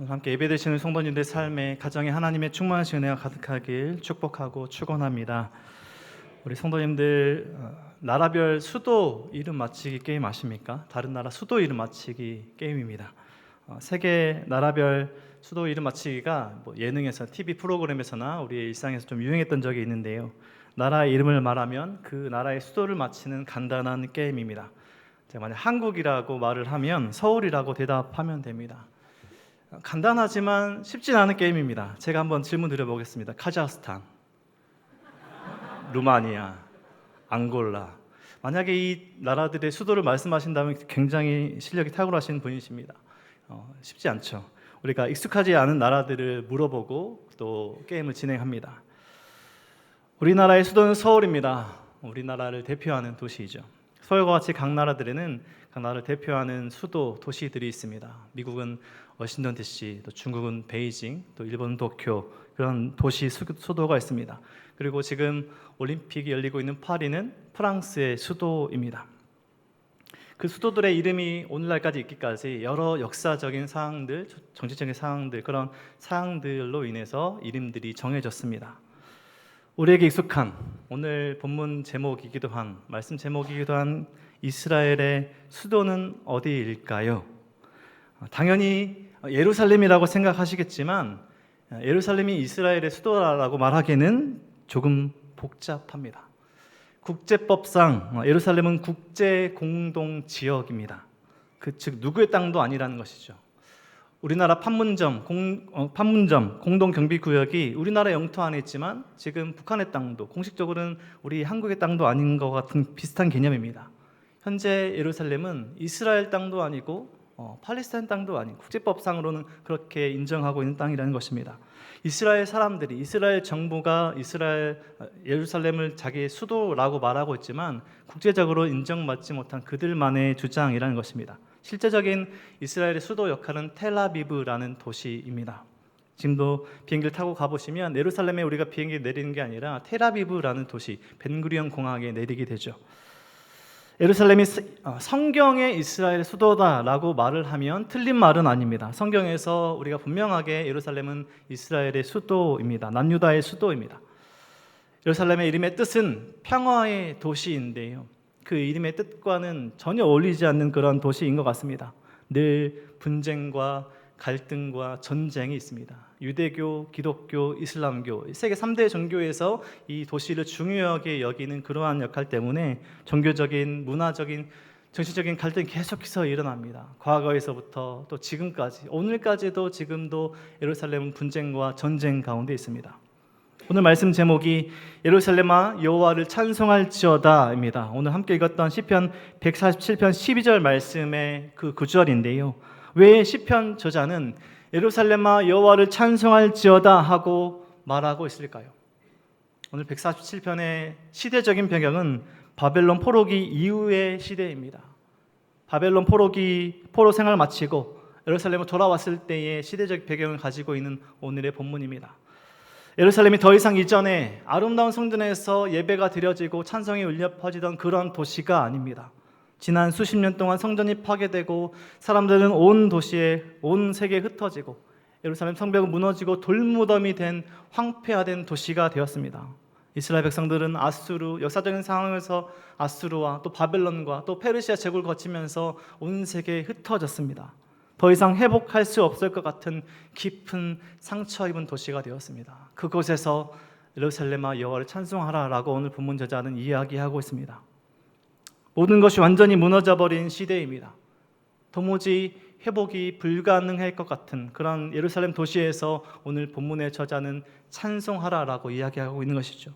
함께 예배드리시는 성도님들 삶에 가정에 하나님의 충만하신 은혜가 가득하길 축복하고 축원합니다. 우리 성도님들 나라별 수도 이름 맞히기 게임 아십니까? 다른 나라 수도 이름 맞히기 게임입니다. 세계 나라별 수도 이름 맞히기가 예능에서 TV 프로그램에서나 우리의 일상에서 좀 유행했던 적이 있는데요. 나라 이름을 말하면 그 나라의 수도를 맞히는 간단한 게임입니다. 제가 만약 한국이라고 말을 하면 서울이라고 대답하면 됩니다. 간단하지만 쉽진 않은 게임입니다. 제가 한번 질문 드려보겠습니다. 카자흐스탄, 루마니아, 앙골라. 만약에 이 나라들의 수도를 말씀하신다면 굉장히 실력이 탁월하신 분이십니다. 쉽지 않죠. 우리가 익숙하지 않은 나라들을 물어보고 또 게임을 진행합니다. 우리나라의 수도는 서울입니다. 우리나라를 대표하는 도시이죠. 서울과 같이 각 나라들에는 각 나라를 대표하는 수도, 도시들이 있습니다. 미국은 워싱턴 DC, 또 중국은 베이징, 또 일본은 도쿄, 그런 도시 수도가 있습니다. 그리고 지금 올림픽이 열리고 있는 파리는 프랑스의 수도입니다. 그 수도들의 이름이 오늘날까지 있기까지 여러 역사적인 사항들, 정치적인 사항들, 그런 사항들로 인해서 이름들이 정해졌습니다. 우리에게 익숙한 오늘 본문 제목이기도 한, 말씀 제목이기도 한 이스라엘의 수도는 어디일까요? 당연히 예루살렘이라고 생각하시겠지만 예루살렘이 이스라엘의 수도라고 말하기에는 조금 복잡합니다. 국제법상 예루살렘은 국제 공동 지역입니다. 즉 누구의 땅도 아니라는 것이죠. 우리나라 판문점 공동 경비 구역이 우리나라 영토 안에 있지만 지금 북한의 땅도 공식적으로는 우리 한국의 땅도 아닌 것 같은 비슷한 개념입니다. 현재 예루살렘은 이스라엘 땅도 아니고 팔레스타인 땅도 아닌 국제법상으로는 그렇게 인정하고 있는 땅이라는 것입니다. 이스라엘 사람들이, 이스라엘 정부가 예루살렘을 자기의 수도라고 말하고 있지만 국제적으로 인정받지 못한 그들만의 주장이라는 것입니다. 실제적인 이스라엘의 수도 역할은 텔아비브라는 도시입니다. 지금도 비행기를 타고 가보시면 예루살렘에 우리가 비행기 내리는 게 아니라 텔아비브라는 도시, 벤구리온 공항에 내리게 되죠. 예루살렘이 성경의 이스라엘의 수도다라고 말을 하면 틀린 말은 아닙니다. 성경에서 우리가 분명하게 예루살렘은 이스라엘의 수도입니다. 남유다의 수도입니다. 예루살렘의 이름의 뜻은 평화의 도시인데요. 그 이름의 뜻과는 전혀 어울리지 않는 그런 도시인 것 같습니다. 늘 분쟁과 갈등과 전쟁이 있습니다. 유대교, 기독교, 이슬람교, 세계 3대 종교에서 이 도시를 중요하게 여기는 그러한 역할 때문에 종교적인, 문화적인, 정치적인 갈등이 계속해서 일어납니다. 과거에서부터 또 지금까지, 오늘까지도 지금도 예루살렘은 분쟁과 전쟁 가운데 있습니다. 오늘 말씀 제목이 예루살렘아 여호와를 찬송할지어다입니다. 오늘 함께 읽었던 시편 147편 12절 말씀의 그 구절인데요. 왜 시편 저자는 예루살렘아 여호와를 찬송할지어다 하고 말하고 있을까요? 오늘 147편의 시대적인 배경은 바벨론 포로기 이후의 시대입니다. 바벨론 포로 생활을 마치고 예루살렘으로 돌아왔을 때의 시대적 배경을 가지고 있는 오늘의 본문입니다. 예루살렘이 더 이상 이전에 아름다운 성전에서 예배가 드려지고 찬송이 울려 퍼지던 그런 도시가 아닙니다. 지난 수십 년 동안 성전이 파괴되고 사람들은 온 도시에, 온 세계에 흩어지고 예루살렘 성벽은 무너지고 돌무덤이 된 황폐화된 도시가 되었습니다. 이스라엘 백성들은 역사적인 상황에서 아수르와 또 바벨론과 또 페르시아 제국을 거치면서 온 세계에 흩어졌습니다. 더 이상 회복할 수 없을 것 같은 깊은 상처 입은 도시가 되었습니다. 그곳에서 예루살렘아 여호와를 찬송하라라고 오늘 본문 저자는 이야기하고 있습니다. 모든 것이 완전히 무너져버린 시대입니다. 도무지 회복이 불가능할 것 같은 그런 예루살렘 도시에서 오늘 본문의 저자는 찬송하라라고 이야기하고 있는 것이죠.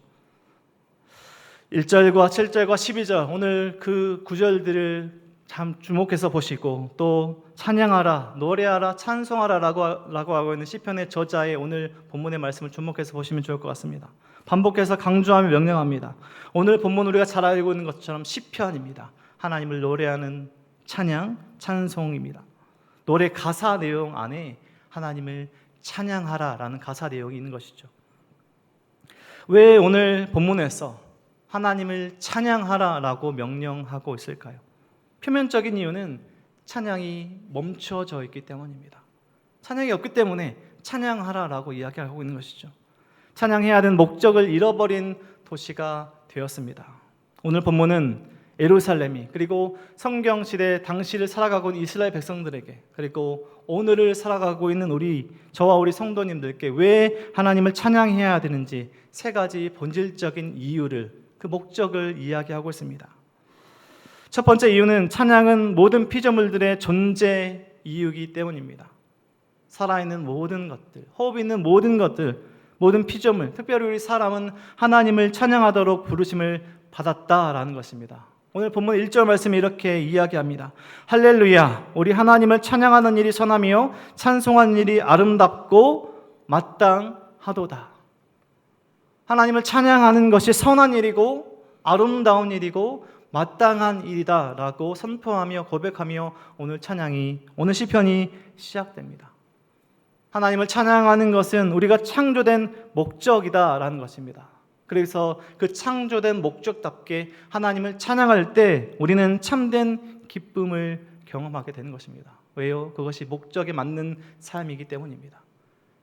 1절과 7절과 12절 오늘 그 구절들을 참 주목해서 보시고 또 찬양하라, 노래하라, 찬송하라라고 하고 있는 시편의 저자의 오늘 본문의 말씀을 주목해서 보시면 좋을 것 같습니다. 반복해서 강조하며 명령합니다. 오늘 본문 우리가 잘 알고 있는 것처럼 시편입니다. 하나님을 노래하는 찬양, 찬송입니다. 노래 가사 내용 안에 하나님을 찬양하라라는 가사 내용이 있는 것이죠. 왜 오늘 본문에서 하나님을 찬양하라라고 명령하고 있을까요? 표면적인 이유는 찬양이 멈춰져 있기 때문입니다. 찬양이 없기 때문에 찬양하라라고 이야기하고 있는 것이죠. 찬양해야 하는 목적을 잃어버린 도시가 되었습니다. 오늘 본문은 예루살렘이, 그리고 성경시대 당시를 살아가고 있는 이스라엘 백성들에게, 그리고 오늘을 살아가고 있는 저와 우리 성도님들께 왜 하나님을 찬양해야 되는지 세 가지 본질적인 이유를, 그 목적을 이야기하고 있습니다. 첫 번째 이유는 찬양은 모든 피조물들의 존재 이유이기 때문입니다. 살아있는 모든 것들, 호흡 있는 모든 것들, 모든 피조물, 특별히 우리 사람은 하나님을 찬양하도록 부르심을 받았다라는 것입니다. 오늘 본문 1절 말씀이 이렇게 이야기합니다. 할렐루야, 우리 하나님을 찬양하는 일이 선하며 찬송하는 일이 아름답고 마땅하도다. 하나님을 찬양하는 것이 선한 일이고 아름다운 일이고 마땅한 일이다 라고 선포하며 고백하며 오늘 시편이 시작됩니다. 하나님을 찬양하는 것은 우리가 창조된 목적이다 라는 것입니다. 그래서 그 창조된 목적답게 하나님을 찬양할 때 우리는 참된 기쁨을 경험하게 되는 것입니다. 왜요? 그것이 목적에 맞는 삶이기 때문입니다.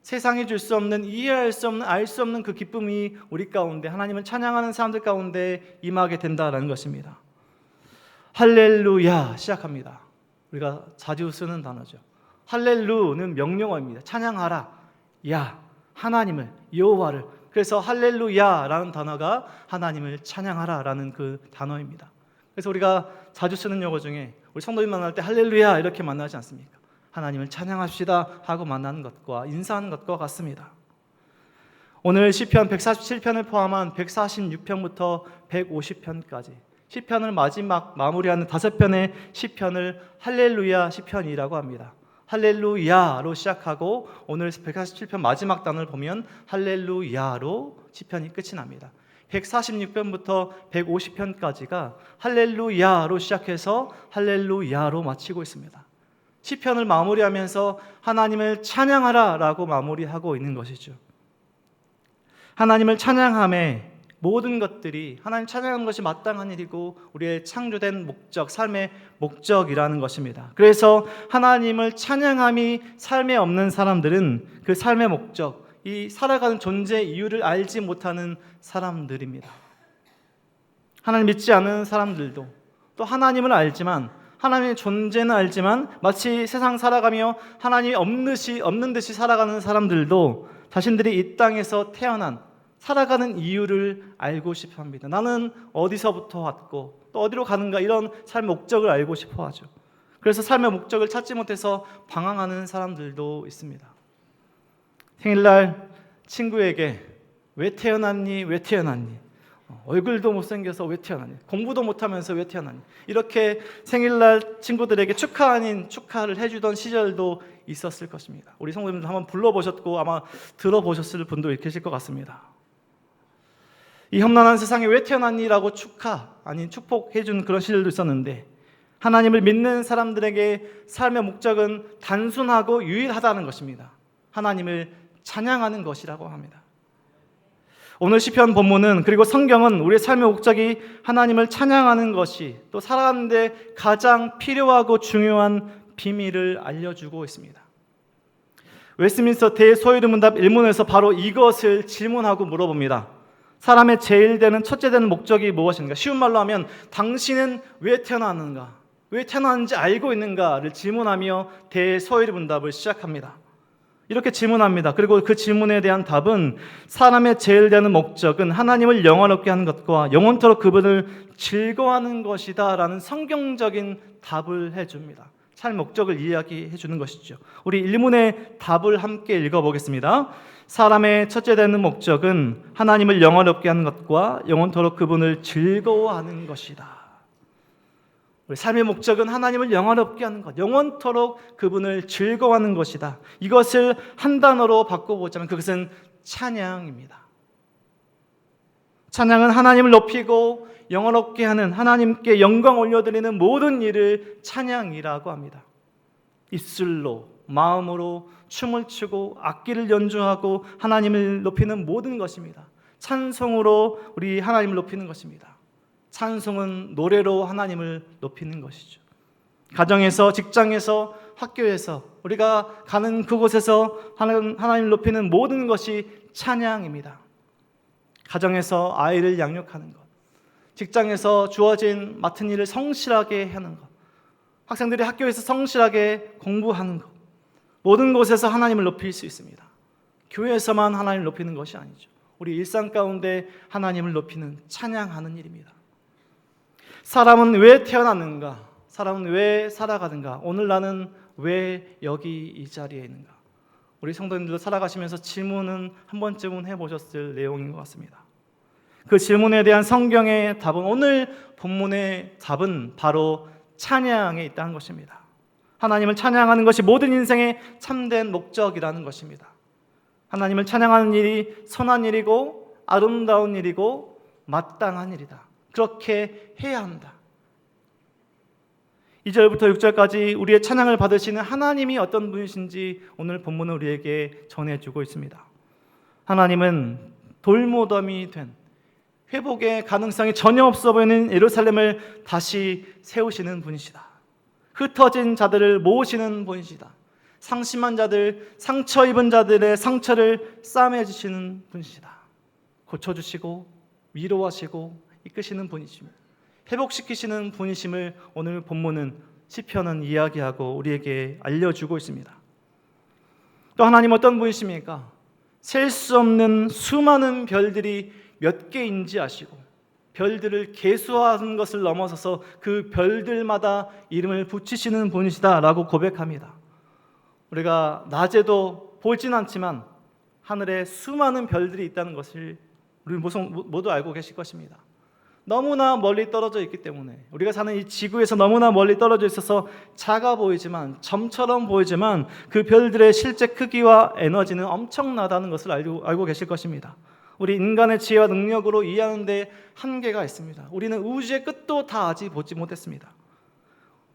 세상이 줄 수 없는, 이해할 수 없는, 알 수 없는 그 기쁨이 우리 가운데, 하나님을 찬양하는 사람들 가운데 임하게 된다라는 것입니다. 할렐루야 시작합니다. 우리가 자주 쓰는 단어죠. 할렐루는 명령어입니다. 찬양하라, 야, 하나님을, 여호와를. 그래서 할렐루야라는 단어가 하나님을 찬양하라라는 그 단어입니다. 그래서 우리가 자주 쓰는 용어 중에 우리 성도님 만날 때 할렐루야 이렇게 만나지 않습니까? 하나님을 찬양합시다 하고 만나는 것과 인사하는 것과 같습니다. 오늘 시편 147편을 포함한 146편부터 150편까지 시편을 마무리하는 5편의 시편을 할렐루야 시편이라고 합니다. 할렐루야로 시작하고 오늘 147편 마지막 단어를 보면 할렐루야로 시편이 끝이 납니다. 146편부터 150편까지가 할렐루야로 시작해서 할렐루야로 마치고 있습니다. 시편을 마무리하면서 하나님을 찬양하라라고 마무리하고 있는 것이죠. 하나님을 찬양함에 모든 것들이, 하나님 찬양하는 것이 마땅한 일이고 우리의 창조된 목적, 삶의 목적이라는 것입니다. 그래서 하나님을 찬양함이 삶에 없는 사람들은 그 삶의 목적, 이 살아가는 존재 이유를 알지 못하는 사람들입니다. 하나님 믿지 않는 사람들도, 또 하나님을 알지만, 하나님의 존재는 알지만 마치 세상 살아가며 하나님이 없는 듯이 살아가는 사람들도 자신들이 이 땅에서 태어난, 살아가는 이유를 알고 싶어 합니다. 나는 어디서부터 왔고 또 어디로 가는가, 이런 삶의 목적을 알고 싶어 하죠. 그래서 삶의 목적을 찾지 못해서 방황하는 사람들도 있습니다. 생일날 친구에게 왜 태어났니? 왜 태어났니? 얼굴도 못생겨서 왜 태어났니? 공부도 못하면서 왜 태어났니? 이렇게 생일날 친구들에게 축하 아닌 축하를 해주던 시절도 있었을 것입니다. 우리 성도님들 한번 불러보셨고 아마 들어보셨을 분도 계실 것 같습니다. 이 험난한 세상에 왜 태어났니라고 축하 아닌 축복해준 그런 시절도 있었는데, 하나님을 믿는 사람들에게 삶의 목적은 단순하고 유일하다는 것입니다. 하나님을 찬양하는 것이라고 합니다. 오늘 시편 본문은, 그리고 성경은 우리의 삶의 목적이 하나님을 찬양하는 것이, 또 살아가는 데 가장 필요하고 중요한 비밀을 알려주고 있습니다. 웨스트민스터 대소요리문답 1문에서 바로 이것을 질문하고 물어봅니다. 사람의 제일 되는 첫째 되는 목적이 무엇인가? 쉬운 말로 하면 당신은 왜 태어났는가? 왜 태어났는지 알고 있는가를 질문하며 대소요리문답을 시작합니다. 이렇게 질문합니다. 그리고 그 질문에 대한 답은 사람의 제일 되는 목적은 하나님을 영원롭게 하는 것과 영원토록 그분을 즐거워하는 것이다 라는 성경적인 답을 해줍니다. 삶의 목적을 이야기해 주는 것이죠. 우리 1문의 답을 함께 읽어보겠습니다. 사람의 첫째 되는 목적은 하나님을 영원롭게 하는 것과 영원토록 그분을 즐거워하는 것이다. 우리 삶의 목적은 하나님을 영원롭게 하는 것, 영원토록 그분을 즐거워하는 것이다. 이것을 한 단어로 바꿔보자면 그것은 찬양입니다. 찬양은 하나님을 높이고 영원롭게 하는, 하나님께 영광 올려드리는 모든 일을 찬양이라고 합니다. 입술로, 마음으로 춤을 추고 악기를 연주하고 하나님을 높이는 모든 것입니다. 찬송으로 우리 하나님을 높이는 것입니다. 찬송은 노래로 하나님을 높이는 것이죠. 가정에서, 직장에서 학교에서, 우리가 가는 그곳에서 하나님을 높이는 모든 것이 찬양입니다. 가정에서 아이를 양육하는 것, 직장에서 주어진 맡은 일을 성실하게 하는 것, 학생들이 학교에서 성실하게 공부하는 것, 모든 곳에서 하나님을 높일 수 있습니다. 교회에서만 하나님을 높이는 것이 아니죠. 우리 일상 가운데 하나님을 높이는, 찬양하는 일입니다. 사람은 왜 태어났는가? 사람은 왜 살아가는가? 오늘 나는 왜 여기 이 자리에 있는가? 우리 성도님들도 살아가시면서 질문은 한 번쯤은 해보셨을 내용인 것 같습니다. 그 질문에 대한 성경의 답은, 오늘 본문의 답은 바로 찬양에 있다는 것입니다. 하나님을 찬양하는 것이 모든 인생의 참된 목적이라는 것입니다. 하나님을 찬양하는 일이 선한 일이고 아름다운 일이고 마땅한 일이다. 그렇게 해야 한다. 2절부터 6절까지 우리의 찬양을 받으시는 하나님이 어떤 분이신지 오늘 본문은 우리에게 전해주고 있습니다. 하나님은 돌무덤이 된, 회복의 가능성이 전혀 없어 보이는 예루살렘을 다시 세우시는 분이시다. 흩어진 자들을 모으시는 분이시다. 상심한 자들, 상처 입은 자들의 상처를 싸매주시는 분이시다. 고쳐주시고 위로하시고 이끄시는 분이십니다. 회복시키시는 분이심을 오늘 본문은, 시편은 이야기하고 우리에게 알려주고 있습니다. 또 하나님 어떤 분이십니까? 셀 수 없는 수많은 별들이 몇 개인지 아시고 별들을 계수하는 것을 넘어서서 그 별들마다 이름을 붙이시는 분이시다라고 고백합니다. 우리가 낮에도 보이진 않지만 하늘에 수많은 별들이 있다는 것을 우리 모두 알고 계실 것입니다. 너무나 멀리 떨어져 있기 때문에, 우리가 사는 이 지구에서 너무나 멀리 떨어져 있어서 작아 보이지만, 점처럼 보이지만 그 별들의 실제 크기와 에너지는 엄청나다는 것을 알고 계실 것입니다. 우리 인간의 지혜와 능력으로 이해하는 데 한계가 있습니다. 우리는 우주의 끝도 다 아직 보지 못했습니다.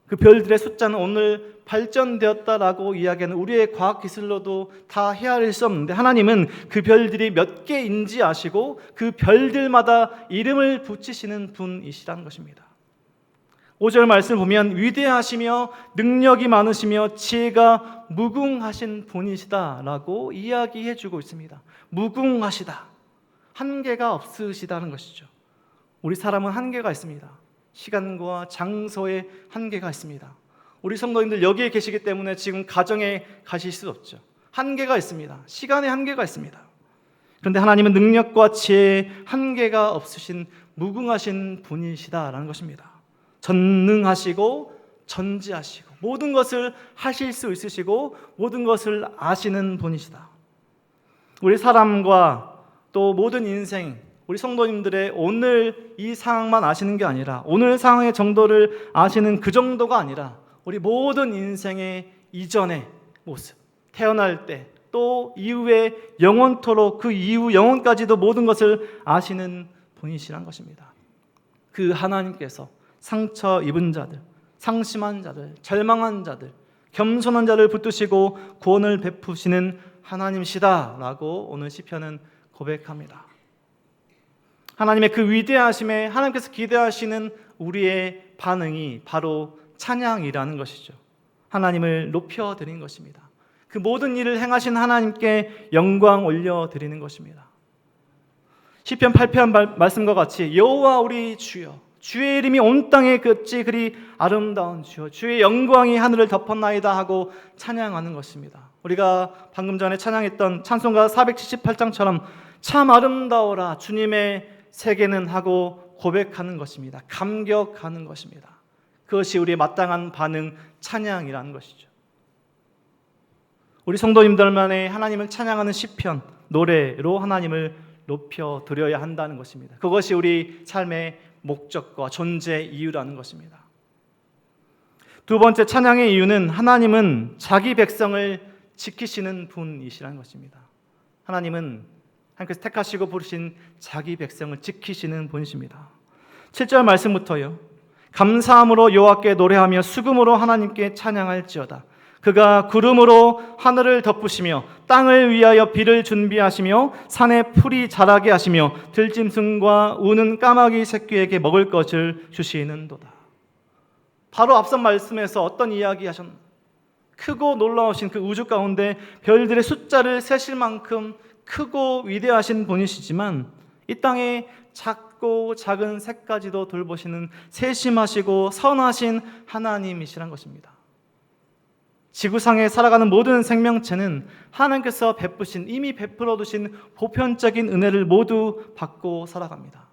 그 별들의 숫자는 오늘 발전되었다라고 이야기하는 우리의 과학기술로도 다 헤아릴 수 없는데, 하나님은 그 별들이 몇 개인지 아시고 그 별들마다 이름을 붙이시는 분이시라는 것입니다. 5절 말씀을 보면 위대하시며 능력이 많으시며 지혜가 무궁하신 분이시다라고 이야기해주고 있습니다. 무궁하시다, 한계가 없으시다는 것이죠. 우리 사람은 한계가 있습니다. 시간과 장소에 한계가 있습니다. 우리 성도님들 여기에 계시기 때문에 지금 가정에 가실 수 없죠. 한계가 있습니다. 시간에 한계가 있습니다. 그런데 하나님은 능력과 지혜에 한계가 없으신 무궁하신 분이시다라는 것입니다. 전능하시고 전지하시고 모든 것을 하실 수 있으시고 모든 것을 아시는 분이시다. 우리 사람과 또 모든 인생, 우리 성도님들의 오늘 이 상황만 아시는 게 아니라, 오늘 상황의 정도를 아시는 그 정도가 아니라 우리 모든 인생의 이전의 모습, 태어날 때 또 이후에 영원토록, 그 이후 영원까지도 모든 것을 아시는 분이시란 것입니다. 그 하나님께서 상처 입은 자들, 상심한 자들, 절망한 자들, 겸손한 자를 붙드시고 구원을 베푸시는 하나님이시다라고 오늘 시편은 고백합니다. 하나님의 그 위대하심에 하나님께서 기대하시는 우리의 반응이 바로 찬양이라는 것이죠. 하나님을 높여드리는 것입니다. 그 모든 일을 행하신 하나님께 영광 올려드리는 것입니다. 시편 8편 말씀과 같이 여호와 우리 주여, 주의 이름이 온 땅에 어찌 그리 아름다운 주여, 주의 영광이 하늘을 덮었나이다 하고 찬양하는 것입니다. 우리가 방금 전에 찬양했던 찬송가 478장처럼 참 아름다워라 주님의 세계는 하고 고백하는 것입니다. 감격하는 것입니다. 그것이 우리의 마땅한 반응, 찬양이라는 것이죠. 우리 성도님들만의 하나님을 찬양하는 시편, 노래로 하나님을 높여드려야 한다는 것입니다. 그것이 우리 삶의 목적과 존재 이유라는 것입니다. 두 번째 찬양의 이유는 하나님은 자기 백성을 지키시는 분이시라는 것입니다. 하나님께서 택하시고 부르신 자기 백성을 지키시는 분이십니다. 7절 말씀부터요. 감사함으로 여호와께 노래하며 수금으로 하나님께 찬양할지어다. 그가 구름으로 하늘을 덮으시며 땅을 위하여 비를 준비하시며 산에 풀이 자라게 하시며 들짐승과 우는 까마귀 새끼에게 먹을 것을 주시는도다. 바로 앞선 말씀에서 어떤 이야기 하셨나요? 크고 놀라우신 그 우주 가운데 별들의 숫자를 세실 만큼 크고 위대하신 분이시지만 이 땅에 작고 작은 새까지도 돌보시는 세심하시고 선하신 하나님이시란 것입니다. 지구상에 살아가는 모든 생명체는 하나님께서 베푸신, 이미 베풀어 두신 보편적인 은혜를 모두 받고 살아갑니다.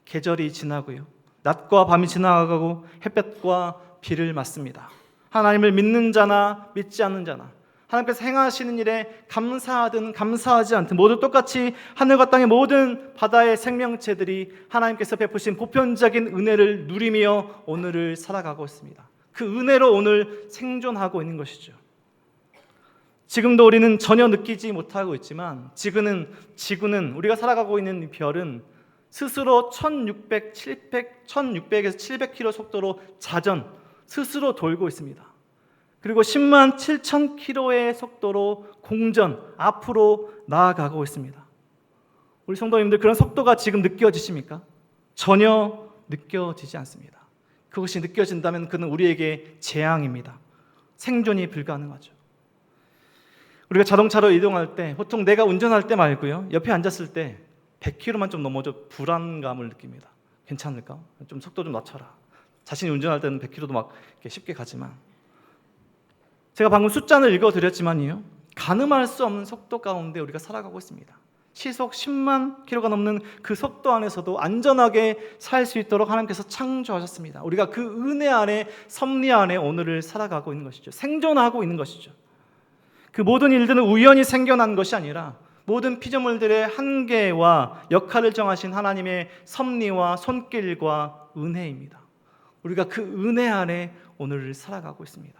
계절이 지나고요, 낮과 밤이 지나가고 햇볕과 비를 맞습니다. 하나님을 믿는 자나 믿지 않는 자나, 하나님께서 행하시는 일에 감사하든 감사하지 않든 모두 똑같이 하늘과 땅의 모든 바다의 생명체들이 하나님께서 베푸신 보편적인 은혜를 누리며 오늘을 살아가고 있습니다. 그 은혜로 오늘 생존하고 있는 것이죠. 지금도 우리는 전혀 느끼지 못하고 있지만 지구는 우리가 살아가고 있는 별은 스스로 1600에서 700km 속도로 자전 스스로 돌고 있습니다. 그리고 10만 7천 km의 속도로 공전 앞으로 나아가고 있습니다. 우리 성도님들, 그런 속도가 지금 느껴지십니까? 전혀 느껴지지 않습니다. 그것이 느껴진다면 그는 우리에게 재앙입니다. 생존이 불가능하죠. 우리가 자동차로 이동할 때, 보통 내가 운전할 때 말고요, 옆에 앉았을 때 100km만 좀 넘어져 불안감을 느낍니다. 괜찮을까? 좀 속도 좀 낮춰라. 자신이 운전할 때는 100km도 막 이렇게 쉽게 가지만, 제가 방금 숫자를 읽어드렸지만요, 가늠할 수 없는 속도 가운데 우리가 살아가고 있습니다. 시속 10만 km가 넘는 그 속도 안에서도 안전하게 살 수 있도록 하나님께서 창조하셨습니다. 우리가 그 은혜 안에, 섭리 안에 오늘을 살아가고 있는 것이죠. 생존하고 있는 것이죠. 그 모든 일들은 우연히 생겨난 것이 아니라 모든 피조물들의 한계와 역할을 정하신 하나님의 섭리와 손길과 은혜입니다. 우리가 그 은혜 안에 오늘을 살아가고 있습니다.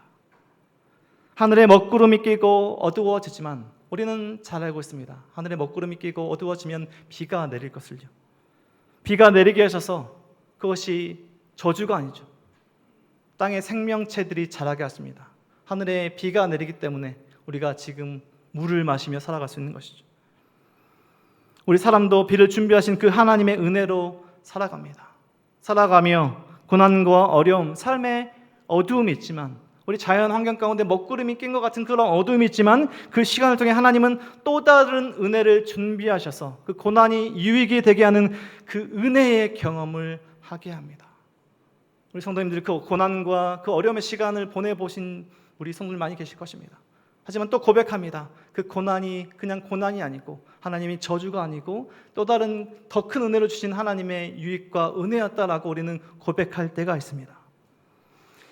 하늘에 먹구름이 끼고 어두워지지만 우리는 잘 알고 있습니다. 하늘에 먹구름이 끼고 어두워지면 비가 내릴 것을요. 비가 내리게 하셔서 그것이 저주가 아니죠. 땅의 생명체들이 자라게 하십니다. 하늘에 비가 내리기 때문에 우리가 지금 물을 마시며 살아갈 수 있는 것이죠. 우리 사람도 비를 준비하신 그 하나님의 은혜로 살아갑니다. 살아가며 고난과 어려움, 삶의 어두움이 있지만, 우리 자연 환경 가운데 먹구름이 낀 것 같은 그런 어두움이 있지만, 그 시간을 통해 하나님은 또 다른 은혜를 준비하셔서 그 고난이 유익이 되게 하는 그 은혜의 경험을 하게 합니다. 우리 성도님들이 그 고난과 그 어려움의 시간을 보내보신 우리 성도들 많이 계실 것입니다. 하지만 또 고백합니다. 그 고난이 그냥 고난이 아니고 하나님이 저주가 아니고 또 다른 더 큰 은혜를 주신 하나님의 유익과 은혜였다라고 우리는 고백할 때가 있습니다.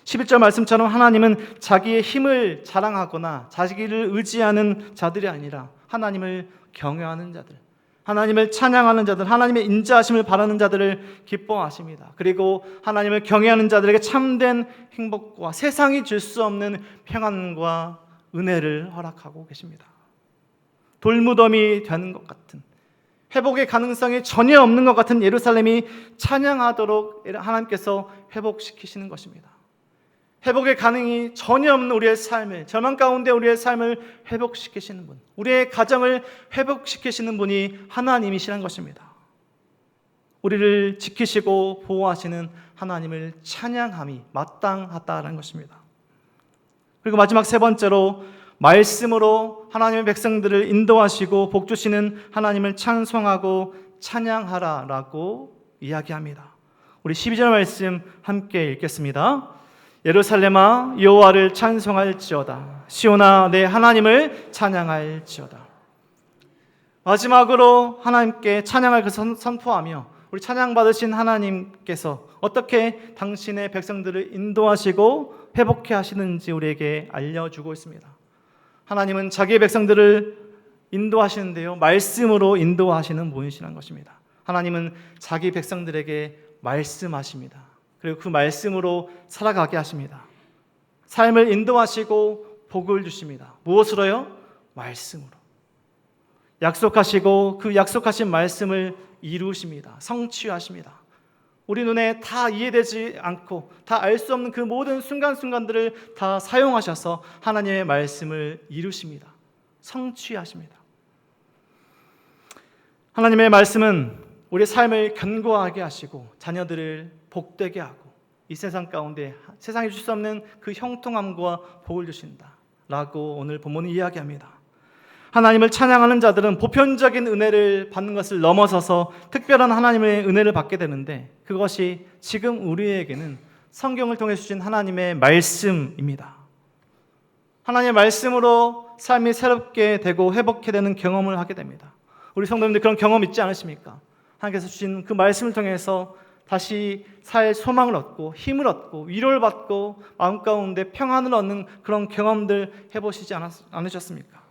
11절 말씀처럼 하나님은 자기의 힘을 자랑하거나 자기를 의지하는 자들이 아니라 하나님을 경외하는 자들, 하나님을 찬양하는 자들, 하나님의 인자하심을 바라는 자들을 기뻐하십니다. 그리고 하나님을 경외하는 자들에게 참된 행복과 세상이 줄 수 없는 평안과 은혜를 허락하고 계십니다. 돌무덤이 되는 것 같은, 회복의 가능성이 전혀 없는 것 같은 예루살렘이 찬양하도록 하나님께서 회복시키시는 것입니다. 회복의 가능이 전혀 없는 우리의 삶을, 절망 가운데 우리의 삶을 회복시키시는 분, 우리의 가정을 회복시키시는 분이 하나님이시란 것입니다. 우리를 지키시고 보호하시는 하나님을 찬양함이 마땅하다는 것입니다. 그리고 마지막 세 번째로, 말씀으로 하나님의 백성들을 인도하시고 복주시는 하나님을 찬송하고 찬양하라라고 이야기합니다. 우리 12절 말씀 함께 읽겠습니다. 예루살렘아 여호와를 찬송할지어다. 시온아 내 하나님을 찬양할지어다. 마지막으로 하나님께 찬양을 선포하며 우리 찬양받으신 하나님께서 어떻게 당신의 백성들을 인도하시고 회복해 하시는지 우리에게 알려주고 있습니다. 하나님은 자기의 백성들을 인도하시는데요, 말씀으로 인도하시는 분이시라는 것입니다. 하나님은 자기 백성들에게 말씀하십니다. 그리고 그 말씀으로 살아가게 하십니다. 삶을 인도하시고 복을 주십니다. 무엇으로요? 말씀으로. 약속하시고 그 약속하신 말씀을 이루십니다. 성취하십니다. 우리 눈에 다 이해되지 않고 다 알 수 없는 그 모든 순간순간들을 다 사용하셔서 하나님의 말씀을 이루십니다. 성취하십니다. 하나님의 말씀은 우리의 삶을 견고하게 하시고 자녀들을 복되게 하고 이 세상 가운데 세상이 줄 수 없는 그 형통함과 복을 주신다라고 오늘 본문은 이야기합니다. 하나님을 찬양하는 자들은 보편적인 은혜를 받는 것을 넘어서서 특별한 하나님의 은혜를 받게 되는데, 그것이 지금 우리에게는 성경을 통해 주신 하나님의 말씀입니다. 하나님의 말씀으로 삶이 새롭게 되고 회복해 되는 경험을 하게 됩니다. 우리 성도님들 그런 경험 있지 않으십니까? 하나님께서 주신 그 말씀을 통해서 다시 살 소망을 얻고 힘을 얻고 위로를 받고 마음 가운데 평안을 얻는 그런 경험들 해보시지 않으셨습니까?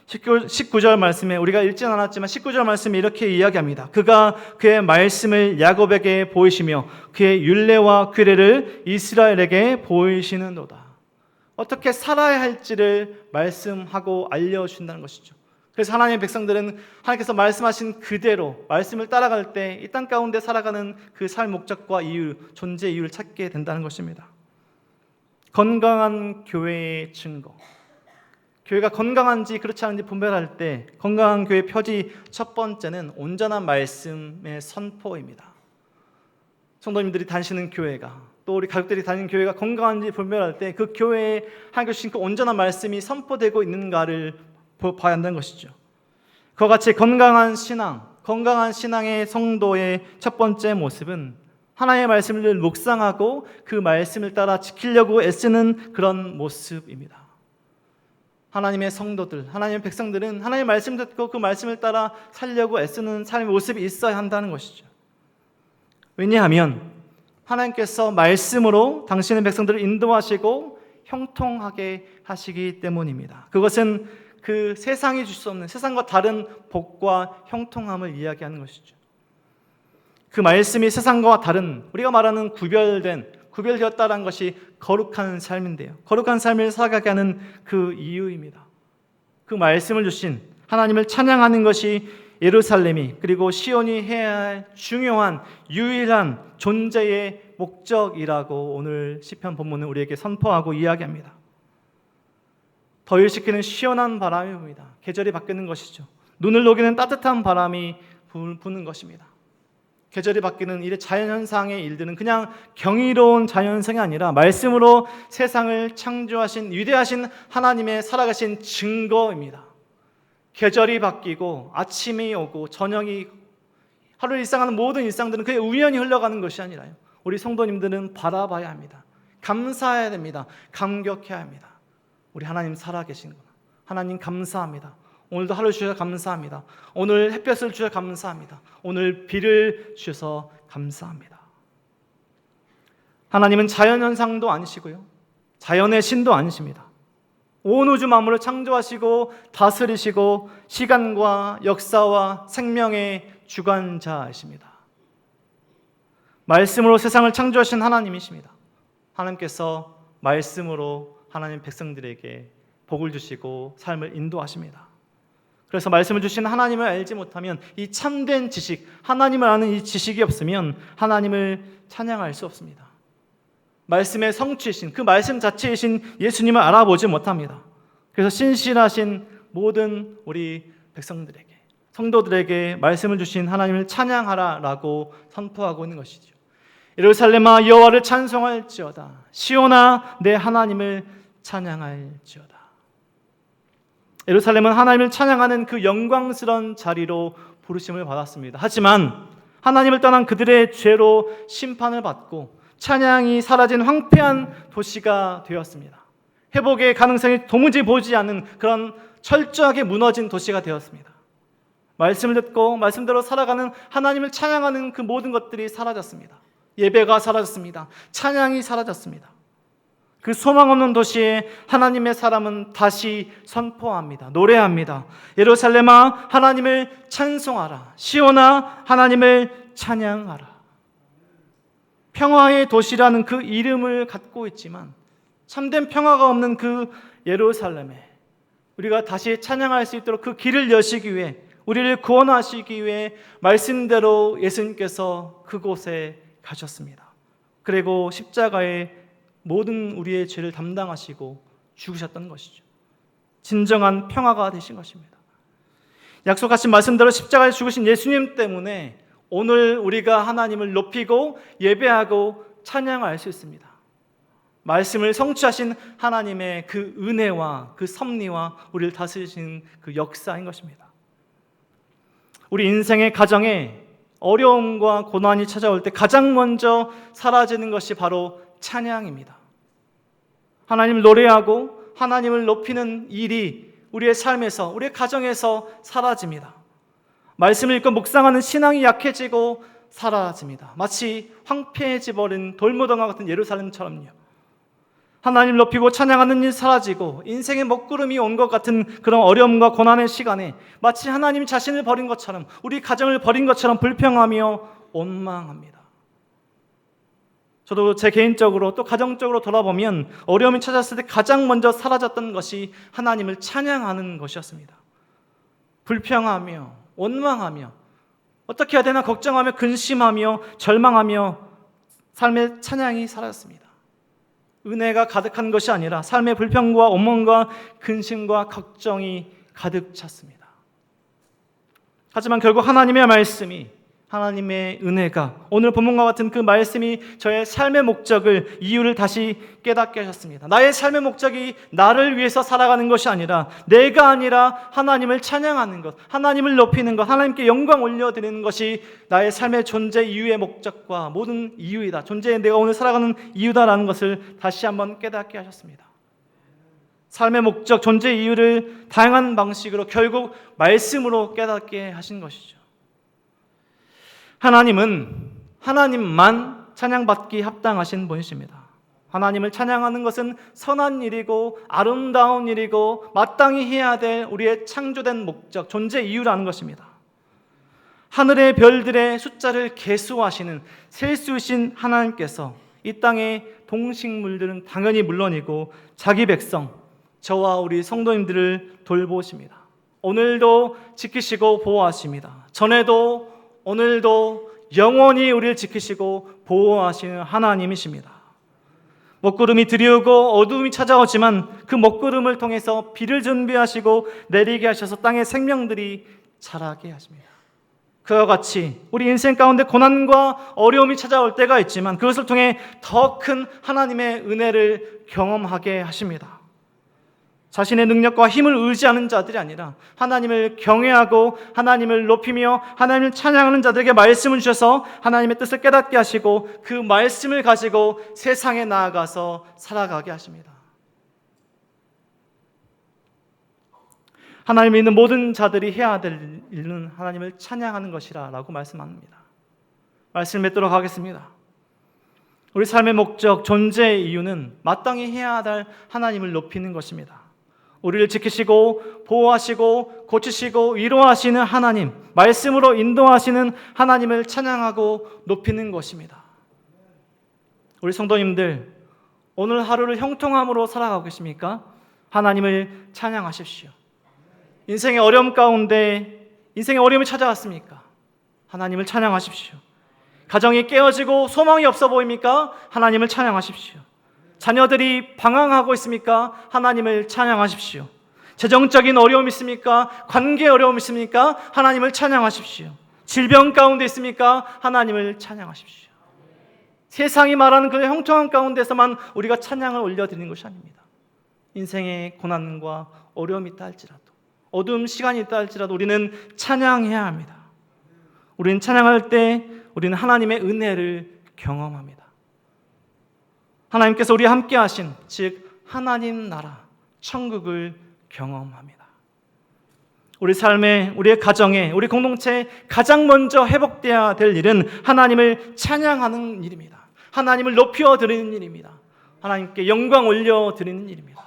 19절 말씀에 우리가 읽진 않았지만 19절 말씀에 이렇게 이야기합니다. 그가 그의 말씀을 야곱에게 보이시며 그의 율례와 규례를 이스라엘에게 보이시는도다. 어떻게 살아야 할지를 말씀하고 알려주신다는 것이죠. 그래서 하나님의 백성들은 하나님께서 말씀하신 그대로 말씀을 따라갈 때 이 땅 가운데 살아가는 그 삶 목적과 이유, 존재 이유를 찾게 된다는 것입니다. 건강한 교회의 증거, 교회가 건강한지 그렇지 않은지 분별할 때 건강한 교회 표지 첫 번째는 온전한 말씀의 선포입니다. 성도님들이 다니시는 교회가, 또 우리 가족들이 다니는 교회가 건강한지 분별할 때 그 교회에 하나님께서 주신 그 온전한 말씀이 선포되고 있는가를 봐야 한다는 것이죠. 그와 같이 건강한 신앙의 성도의 첫 번째 모습은 하나님의 말씀을 묵상하고 그 말씀을 따라 지키려고 애쓰는 그런 모습입니다. 하나님의 성도들, 하나님의 백성들은 하나님의 말씀 듣고 그 말씀을 따라 살려고 애쓰는 삶의 모습이 있어야 한다는 것이죠. 왜냐하면 하나님께서 말씀으로 당신의 백성들을 인도하시고 형통하게 하시기 때문입니다. 그것은 그 세상이 줄 수 없는, 세상과 다른 복과 형통함을 이야기하는 것이죠. 그 말씀이 세상과 다른, 우리가 말하는 구별되었다는 것이 거룩한 삶인데요, 거룩한 삶을 살아가게 하는 그 이유입니다. 그 말씀을 주신 하나님을 찬양하는 것이 예루살렘이 그리고 시온이 해야 할 중요한 유일한 존재의 목적이라고 오늘 시편 본문은 우리에게 선포하고 이야기합니다. 더위시키는 시원한 바람이 붑니다. 계절이 바뀌는 것이죠. 눈을 녹이는 따뜻한 바람이 부는 것입니다. 계절이 바뀌는 이 자연현상의 일들은 그냥 경이로운 자연현상이 아니라 말씀으로 세상을 창조하신 위대하신 하나님의 살아가신 증거입니다. 계절이 바뀌고 아침이 오고 저녁이, 하루 일상하는 모든 일상들은 그게 우연히 흘러가는 것이 아니라요, 우리 성도님들은 바라봐야 합니다. 감사해야 됩니다. 감격해야 합니다. 우리 하나님 살아계시는구나. 하나님 감사합니다. 오늘도 하루 주셔서 감사합니다. 오늘 햇볕을 주셔서 감사합니다. 오늘 비를 주셔서 감사합니다. 하나님은 자연현상도 아니시고요, 자연의 신도 아니십니다. 온 우주 만물을 창조하시고 다스리시고 시간과 역사와 생명의 주관자이십니다. 말씀으로 세상을 창조하신 하나님이십니다. 하나님께서 말씀으로 하나님 백성들에게 복을 주시고 삶을 인도하십니다. 그래서 말씀을 주신 하나님을 알지 못하면 이 참된 지식, 하나님을 아는 이 지식이 없으면 하나님을 찬양할 수 없습니다. 말씀의 성취이신 그 말씀 자체이신 예수님을 알아보지 못합니다. 그래서 신실하신 모든 우리 백성들에게, 성도들에게 말씀을 주신 하나님을 찬양하라라고 선포하고 있는 것이죠. 예루살렘아 여호와를 찬송할지어다. 시온아 내 하나님을 찬양할지어다. 예루살렘은 하나님을 찬양하는 그 영광스러운 자리로 부르심을 받았습니다. 하지만 하나님을 떠난 그들의 죄로 심판을 받고 찬양이 사라진 황폐한 도시가 되었습니다. 회복의 가능성이 도무지 보지 않는 그런 철저하게 무너진 도시가 되었습니다. 말씀을 듣고 말씀대로 살아가는 하나님을 찬양하는 그 모든 것들이 사라졌습니다. 예배가 사라졌습니다. 찬양이 사라졌습니다. 그 소망 없는 도시에 하나님의 사람은 다시 선포합니다. 노래합니다. 예루살렘아 하나님을 찬송하라. 시온아 하나님을 찬양하라. 평화의 도시라는 그 이름을 갖고 있지만 참된 평화가 없는 그 예루살렘에 우리가 다시 찬양할 수 있도록 그 길을 여시기 위해, 우리를 구원하시기 위해 말씀대로 예수님께서 그곳에 가셨습니다. 그리고 십자가에 모든 우리의 죄를 담당하시고 죽으셨던 것이죠. 진정한 평화가 되신 것입니다. 약속하신 말씀대로 십자가에 죽으신 예수님 때문에 오늘 우리가 하나님을 높이고 예배하고 찬양할 수 있습니다. 말씀을 성취하신 하나님의 그 은혜와 그 섭리와 우리를 다스리신 그 역사인 것입니다. 우리 인생의 가정에 어려움과 고난이 찾아올 때 가장 먼저 사라지는 것이 바로 찬양입니다. 하나님을 노래하고 하나님을 높이는 일이 우리의 삶에서, 우리의 가정에서 사라집니다. 말씀을 읽고 묵상하는 신앙이 약해지고 사라집니다. 마치 황폐해져 버린 돌무덤과 같은 예루살렘처럼요. 하나님 높이고 찬양하는 일 사라지고 인생의 먹구름이 온 것 같은 그런 어려움과 고난의 시간에 마치 하나님 자신을 버린 것처럼, 우리 가정을 버린 것처럼 불평하며 원망합니다. 저도 제 개인적으로 또 가정적으로 돌아보면 어려움이 찾았을 때 가장 먼저 사라졌던 것이 하나님을 찬양하는 것이었습니다. 불평하며 원망하며 어떻게 해야 되나 걱정하며 근심하며 절망하며 삶의 찬양이 사라졌습니다. 은혜가 가득한 것이 아니라 삶의 불평과 원망과 근심과 걱정이 가득 찼습니다. 하지만 결국 하나님의 말씀이, 하나님의 은혜가, 오늘 본문과 같은 그 말씀이 저의 삶의 목적을, 이유를 다시 깨닫게 하셨습니다. 나의 삶의 목적이 나를 위해서 살아가는 것이 아니라, 내가 아니라 하나님을 찬양하는 것, 하나님을 높이는 것, 하나님께 영광 올려드리는 것이 나의 삶의 존재 이유의 목적과 모든 이유이다. 존재의 내가 오늘 살아가는 이유다라는 것을 다시 한번 깨닫게 하셨습니다. 삶의 목적, 존재 이유를 다양한 방식으로 결국 말씀으로 깨닫게 하신 것이죠. 하나님은 하나님만 찬양받기 합당하신 분이십니다. 하나님을 찬양하는 것은 선한 일이고 아름다운 일이고 마땅히 해야 될 우리의 창조된 목적, 존재 이유라는 것입니다. 하늘의 별들의 숫자를 계수하시는 셀수이신 하나님께서 이 땅의 동식물들은 당연히 물론이고 자기 백성, 저와 우리 성도님들을 돌보십니다. 오늘도 지키시고 보호하십니다. 전에도 오늘도 영원히 우리를 지키시고 보호하시는 하나님이십니다. 먹구름이 드리우고 어두움이 찾아오지만 그 먹구름을 통해서 비를 준비하시고 내리게 하셔서 땅의 생명들이 자라게 하십니다. 그와 같이 우리 인생 가운데 고난과 어려움이 찾아올 때가 있지만 그것을 통해 더 큰 하나님의 은혜를 경험하게 하십니다. 자신의 능력과 힘을 의지하는 자들이 아니라 하나님을 경외하고 하나님을 높이며 하나님을 찬양하는 자들에게 말씀을 주셔서 하나님의 뜻을 깨닫게 하시고 그 말씀을 가지고 세상에 나아가서 살아가게 하십니다. 하나님을 믿는 모든 자들이 해야 될 일은 하나님을 찬양하는 것이라 라고 말씀합니다. 말씀을 맺도록 하겠습니다. 우리 삶의 목적, 존재의 이유는 마땅히 해야 할 하나님을 높이는 것입니다. 우리를 지키시고 보호하시고 고치시고 위로하시는 하나님, 말씀으로 인도하시는 하나님을 찬양하고 높이는 것입니다. 우리 성도님들, 오늘 하루를 형통함으로 살아가고 계십니까? 하나님을 찬양하십시오. 인생의 어려움 가운데 인생의 어려움이 찾아왔습니까? 하나님을 찬양하십시오. 가정이 깨어지고 소망이 없어 보입니까? 하나님을 찬양하십시오. 자녀들이 방황하고 있습니까? 하나님을 찬양하십시오. 재정적인 어려움이 있습니까? 관계 어려움이 있습니까? 하나님을 찬양하십시오. 질병 가운데 있습니까? 하나님을 찬양하십시오. 세상이 말하는 그 형통함 가운데서만 우리가 찬양을 올려드리는 것이 아닙니다. 인생의 고난과 어려움이 있다 할지라도, 어두운 시간이 있다 할지라도 우리는 찬양해야 합니다. 우리는 찬양할 때 우리는 하나님의 은혜를 경험합니다. 하나님께서 우리와 함께 하신, 즉 하나님 나라, 천국을 경험합니다. 우리 삶에, 우리의 가정에, 우리 공동체에 가장 먼저 회복되어야 될 일은 하나님을 찬양하는 일입니다. 하나님을 높여드리는 일입니다. 하나님께 영광 올려드리는 일입니다.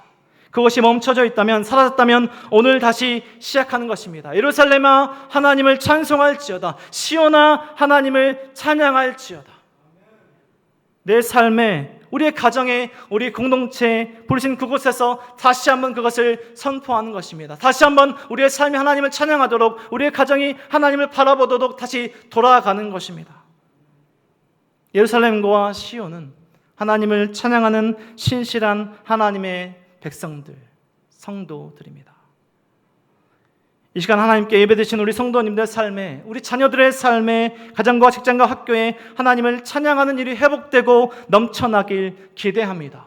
그것이 멈춰져 있다면, 사라졌다면 오늘 다시 시작하는 것입니다. 예루살렘아 하나님을 찬송할지어다, 시온아 하나님을 찬양할지어다. 내 삶에, 우리의 가정에, 우리 공동체에 부르신 그곳에서 다시 한번 그것을 선포하는 것입니다. 다시 한번 우리의 삶이 하나님을 찬양하도록, 우리의 가정이 하나님을 바라보도록 다시 돌아가는 것입니다. 예루살렘과 시온은 하나님을 찬양하는 신실한 하나님의 백성들, 성도들입니다. 이 시간 하나님께 예배드리신 우리 성도님들의 삶에, 우리 자녀들의 삶에, 가정과 직장과 학교에 하나님을 찬양하는 일이 회복되고 넘쳐나길 기대합니다.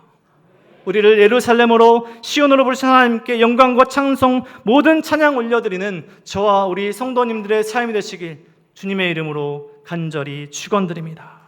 우리를 예루살렘으로 시온으로 부르신 하나님께 영광과 찬송, 모든 찬양 올려드리는 저와 우리 성도님들의 삶이 되시길 주님의 이름으로 간절히 축원드립니다.